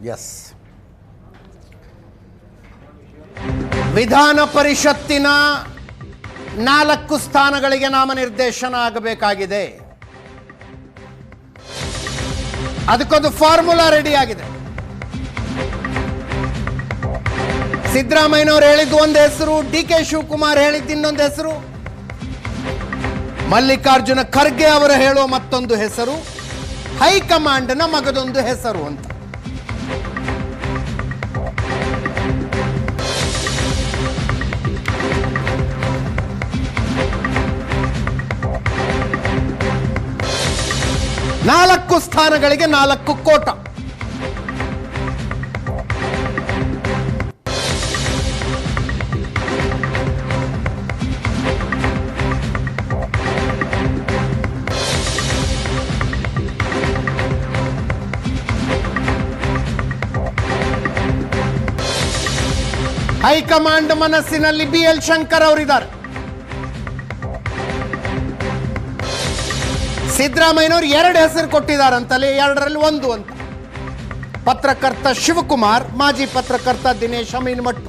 S, ವಿಧಾನ ಪರಿಷತ್ತಿನ 4 ಸ್ಥಾನಗಳಿಗೆ ನಾಮನಿರ್ದೇಶನ ಆಗಬೇಕಾಗಿದೆ. ಅದಕ್ಕೊಂದು ಫಾರ್ಮುಲಾ ರೆಡಿ ಆಗಿದೆ. ಸಿದ್ದರಾಮಯ್ಯನವರು ಹೇಳಿದ್ದು ಒಂದು ಹೆಸರು, ಡಿ.ಕೆ. ಶಿವಕುಮಾರ್ ಹೇಳಿದ್ದು ಇನ್ನೊಂದು ಹೆಸರು, ಮಲ್ಲಿಕಾರ್ಜುನ ಖರ್ಗೆ ಅವರು ಹೇಳುವ ಮತ್ತೊಂದು ಹೆಸರು, ಹೈಕಮಾಂಡ್ನ ಮಗದೊಂದು ಹೆಸರು ಅಂತ. ನಾಲ್ಕು ಸ್ಥಾನಗಳಿಗೆ 4 ಕೋಟ. ಹೈಕಮಾಂಡ್ ಮನಸ್ಸಿನಲ್ಲಿ ಬಿ.ಎಲ್. ಶಂಕರ್ ಅವರಿದ್ದಾರೆ. ಸಿದ್ದರಾಮಯ್ಯನವರು 2 ಹೆಸರು ಕೊಟ್ಟಿದ್ದಾರಂತಲೇ, 2ರಲ್ಲಿ 1 ಅಂತ. ಪತ್ರಕರ್ತ ಶಿವಕುಮಾರ್, ಮಾಜಿ ಪತ್ರಕರ್ತ ದಿನೇಶ್ ಅಮೀನ್ಮಟ್ಟು.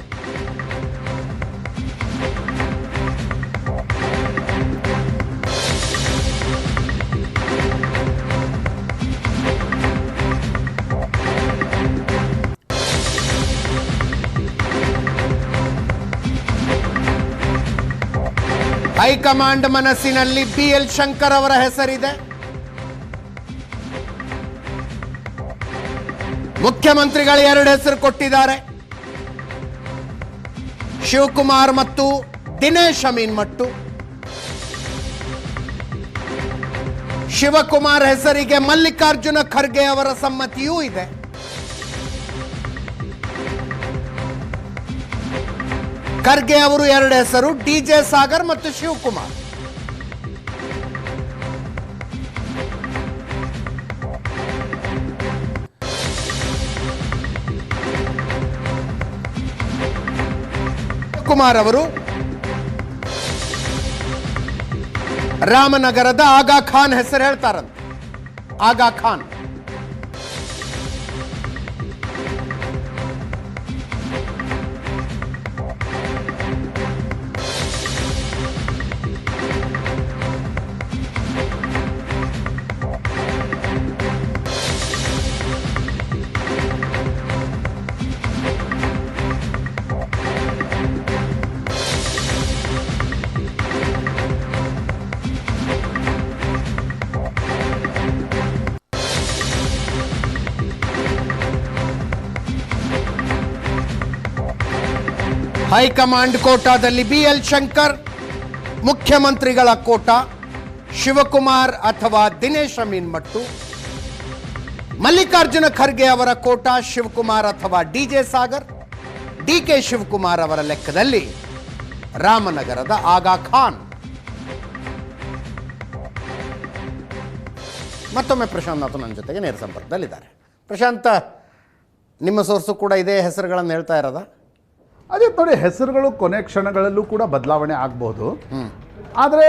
ಹೈಕಮಾಂಡ್ ಮನಸ್ಸಿನಲ್ಲಿ ಬಿ.ಎಲ್. ಶಂಕರ್ ಅವರ ಹೆಸರಿದೆ. ಮುಖ್ಯಮಂತ್ರಿಗಳು 2 ಹೆಸರು ಕೊಟ್ಟಿದ್ದಾರೆ, ಶಿವಕುಮಾರ್ ಮತ್ತು ದಿನೇಶ್ ಅಮೀನ್ಮಟ್ಟು. ಶಿವಕುಮಾರ್ ಹೆಸರಿಗೆ ಮಲ್ಲಿಕಾರ್ಜುನ ಖರ್ಗೆ ಅವರ ಸಮ್ಮತಿಯೂ ಇದೆ. ಖರ್ಗೆ ಅವರು 2 ಹೆಸರು, ಡಿ.ಜೆ. ಸಾಗರ್ ಮತ್ತು ಶಿವಕುಮಾರ್. ಶಿವಕುಮಾರ್ ಅವರು ರಾಮನಗರದ ಆಗಾ ಖಾನ್ ಹೆಸರು ಹೇಳ್ತಾರಂತೆ. ಆಗಾ ಖಾನ್ ಹೈಕಮಾಂಡ್ ಕೋಟಾದಲ್ಲಿ ಬಿ.ಎಲ್. ಶಂಕರ್, ಮುಖ್ಯಮಂತ್ರಿಗಳ ಕೋಟಾ ಶಿವಕುಮಾರ್ ಅಥವಾ ದಿನೇಶ್ ಅಮೀನ್ಮಟ್ಟು, ಮಲ್ಲಿಕಾರ್ಜುನ ಖರ್ಗೆ ಅವರ ಕೋಟಾ ಶಿವಕುಮಾರ್ ಅಥವಾ ಡಿ.ಜೆ. ಸಾಗರ್, ಡಿ.ಕೆ. ಶಿವಕುಮಾರ್ ಅವರ ಲೆಕ್ಕದಲ್ಲಿ ರಾಮನಗರದ ಆಗಾ ಖಾನ್. ಮತ್ತೊಮ್ಮೆ ಪ್ರಶಾಂತ್ ನಾಥ್ ನನ್ನ ಜೊತೆಗೆ ನೇರ ಸಂಪರ್ಕದಲ್ಲಿದ್ದಾರೆ. ಪ್ರಶಾಂತ್, ನಿಮ್ಮ ಸೋರ್ಸು ಕೂಡ ಇದೇ ಹೆಸರುಗಳನ್ನು ಹೇಳ್ತಾ ಇರೋದಾ? ಅದೇ ನೋಡಿ, ಹೆಸರುಗಳು ಕೊನೆ ಕ್ಷಣಗಳಲ್ಲೂ ಕೂಡ ಬದಲಾವಣೆ ಆಗ್ಬೋದು. ಆದರೆ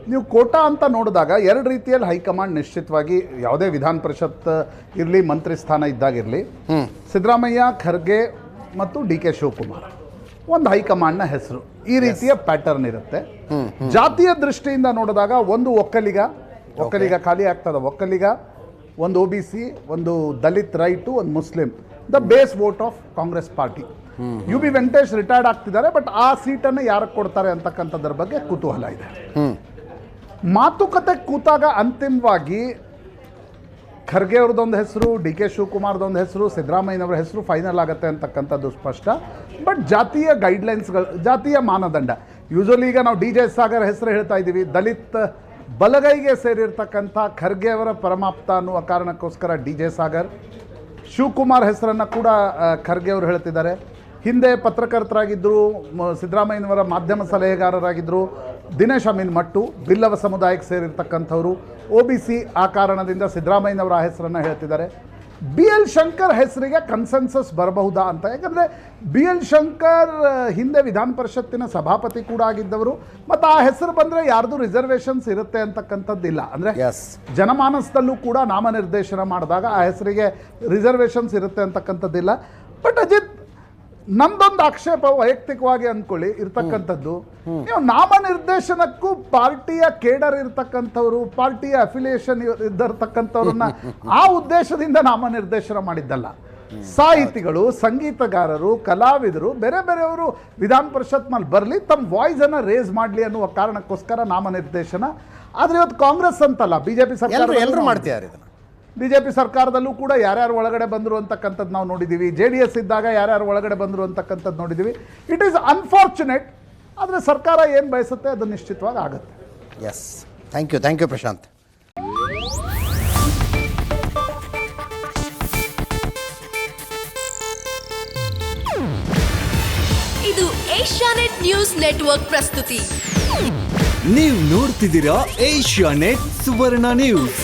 ನೀವು ಕೋಟಾ ಅಂತ ನೋಡಿದಾಗ 2 ರೀತಿಯಲ್ಲಿ ಹೈಕಮಾಂಡ್ ನಿಶ್ಚಿತವಾಗಿ, ಯಾವುದೇ ವಿಧಾನ ಪರಿಷತ್ ಇರಲಿ, ಮಂತ್ರಿ ಸ್ಥಾನ ಇದ್ದಾಗಿರಲಿ, ಸಿದ್ದರಾಮಯ್ಯ, ಖರ್ಗೆ ಮತ್ತು ಡಿ.ಕೆ. ಶಿವಕುಮಾರ್ ಒಂದು ಹೈಕಮಾಂಡ್ನ ಹೆಸರು. ಈ ರೀತಿಯ ಪ್ಯಾಟರ್ನ್ ಇರುತ್ತೆ. ಜಾತಿಯ ದೃಷ್ಟಿಯಿಂದ ನೋಡಿದಾಗ ಒಂದು ಒಕ್ಕಲಿಗ ಖಾಲಿ ಆಗ್ತದೆ. ಒಕ್ಕಲಿಗ, ಒಂದು OBC, ಒಂದು ದಲಿತ್ ರೈಟು, ಒಂದು Muslim, the base vote of Congress party. U.B. Venkatesh retired ಆಗ್ತಿದ್ದಾರೆ, ಬಟ್ ಆ ಸೀಟನ್ನು ಯಾರಿಗೆ ಕೊಡ್ತಾರೆ ಅಂತಕ್ಕಂಥದ್ರ ಬಗ್ಗೆ ಕುತೂಹಲ ಇದೆ. ಮಾತುಕತೆ ಕೂತಾಗ ಅಂತಿಮವಾಗಿ ಖರ್ಗೆ ಅವ್ರದ್ದೊಂದು ಹೆಸರು, ಡಿ.ಕೆ. ಶಿವಕುಮಾರ್ದೊಂದು ಹೆಸರು, ಸಿದ್ದರಾಮಯ್ಯನವರ ಹೆಸರು ಫೈನಲ್ ಆಗುತ್ತೆ ಅಂತಕ್ಕಂಥದ್ದು ಸ್ಪಷ್ಟ. ಬಟ್ ಜಾತಿಯ ಗೈಡ್ಲೈನ್ಸ್ಗಳು, ಜಾತಿಯ ಮಾನದಂಡ, ಯೂಶಲಿ ಈಗ ನಾವು ಡಿ.ಜೆ. ಸಾಗರ್ ಹೆಸರು ಹೇಳ್ತಾ ಇದ್ದೀವಿ. ದಲಿತ್ ಬಲಗೈಗೆ ಸೇರಿರ್ತಕ್ಕಂಥ ಖರ್ಗೆ ಅವರ ಪರಮಾಪ್ತ ಅನ್ನುವ ಕಾರಣಕ್ಕೋಸ್ಕರ ಡಿ.ಜೆ. ಸಾಗರ್. ಶಿವಕುಮಾರ್ ಹೆಸರನ್ನು ಕೂಡ ಖರ್ಗೆ ಅವರು ಹೇಳ್ತಿದ್ದಾರೆ. ಹಿಂದೆ ಪತ್ರಕರ್ತರಾಗಿದ್ದರು, ಸಿದ್ದರಾಮಯ್ಯನವರ ಮಾಧ್ಯಮ ಸಲಹೆಗಾರರಾಗಿದ್ದರು ದಿನೇಶ್ ಅಮೀನ್ಮಟ್ಟು, ಬಿಲ್ಲವ ಸಮುದಾಯಕ್ಕೆ ಸೇರಿರ್ತಕ್ಕಂಥವ್ರು. OBC ಆ ಕಾರಣದಿಂದ ಸಿದ್ದರಾಮಯ್ಯನವರ ಹೆಸರನ್ನು ಹೇಳ್ತಿದ್ದಾರೆ. ಬಿ ಎಲ್ ಶಂಕರ್ ಹೆಸರಿಗೆ ಕನ್ಸೆನ್ಸಸ್ ಬರಬಹುದಾ ಅಂತ. ಯಾಕಂದರೆ ಬಿ ಎಲ್ ಶಂಕರ್ ಹಿಂದೆ ವಿಧಾನ ಪರಿಷತ್ತಿನ ಸಭಾಪತಿ ಕೂಡ ಆಗಿದ್ದವರು, ಮತ್ತು ಆ ಹೆಸರು ಬಂದರೆ ಯಾರ್ದು ರಿಸರ್ವೇಷನ್ಸ್ ಇರುತ್ತೆ ಅಂತಕ್ಕಂಥದ್ದಿಲ್ಲ. ಅಂದರೆ ಜನಮಾನಸದಲ್ಲೂ ಕೂಡ ನಾಮನಿರ್ದೇಶನ ಮಾಡಿದಾಗ ಆ ಹೆಸರಿಗೆ ರಿಸರ್ವೇಷನ್ಸ್ ಇರುತ್ತೆ ಅಂತಕ್ಕಂಥದ್ದಿಲ್ಲ. ಬಟ್ ಅಜಿತ್, ನಮ್ದೊಂದು ಆಕ್ಷೇಪ ವೈಯಕ್ತಿಕವಾಗಿ ಅಂದ್ಕೊಳ್ಳಿ ಇರ್ತಕ್ಕಂಥದ್ದು, ನೀವು ನಾಮನಿರ್ದೇಶನಕ್ಕೂ ಪಾರ್ಟಿಯ ಕೇಡರ್ ಇರ್ತಕ್ಕಂಥವ್ರು, ಪಾರ್ಟಿಯ ಅಫಿಲಿಯೇಷನ್ ಇದ್ದಿರ್ತಕ್ಕಂಥವ್ರನ್ನ ಆ ಉದ್ದೇಶದಿಂದ ನಾಮನಿರ್ದೇಶನ ಮಾಡಿದ್ದಲ್ಲ. ಸಾಹಿತಿಗಳು, ಸಂಗೀತಗಾರರು, ಕಲಾವಿದರು, ಬೇರೆ ಬೇರೆಯವರು ವಿಧಾನ ಪರಿಷತ್ನಲ್ಲಿ ಬರಲಿ, ತಮ್ಮ ವಾಯ್ಸನ್ನು ರೇಸ್ ಮಾಡಲಿ ಅನ್ನುವ ಕಾರಣಕ್ಕೋಸ್ಕರ ನಾಮನಿರ್ದೇಶನ. ಆದರೆ ಇವತ್ತು ಕಾಂಗ್ರೆಸ್ ಅಂತಲ್ಲ, ಬಿಜೆಪಿ ಸರ್ಕಾರ ಎಲ್ಲರೂ ಮಾಡ್ತಿದ್ದಾರೆ ಇದನ್ನು. ಬಿಜೆಪಿ ಸರ್ಕಾರದಲ್ಲೂ ಕೂಡ ಯಾರ್ಯಾರು ಒಳಗಡೆ ಬಂದರು ಅಂತಕ್ಕಂಥದ್ದು ನಾವು ನೋಡಿದ್ದೀವಿ. JDS ಇದ್ದಾಗ ಯಾರ್ಯಾರು ಒಳಗಡೆ ಬಂದರು ಅಂತಕ್ಕಂಥದ್ದು ನೋಡಿದ್ದೀವಿ. It is unfortunate. ಆದರೆ ಸರ್ಕಾರ ಏನು ಬಯಸುತ್ತೆ ಅದು ನಿಶ್ಚಿತವಾಗಿ ಆಗುತ್ತೆ. Yes, thank you Prashanth. ಇದು ಏಷ್ಯಾನೆಟ್ ನ್ಯೂಸ್ ನೆಟ್ವರ್ಕ್ ಪ್ರಸ್ತುತಿ. ನೀವು ನೋಡ್ತಿದ್ದೀರಾ ಏಷ್ಯಾನೆಟ್ ಸುವರ್ಣ ನ್ಯೂಸ್.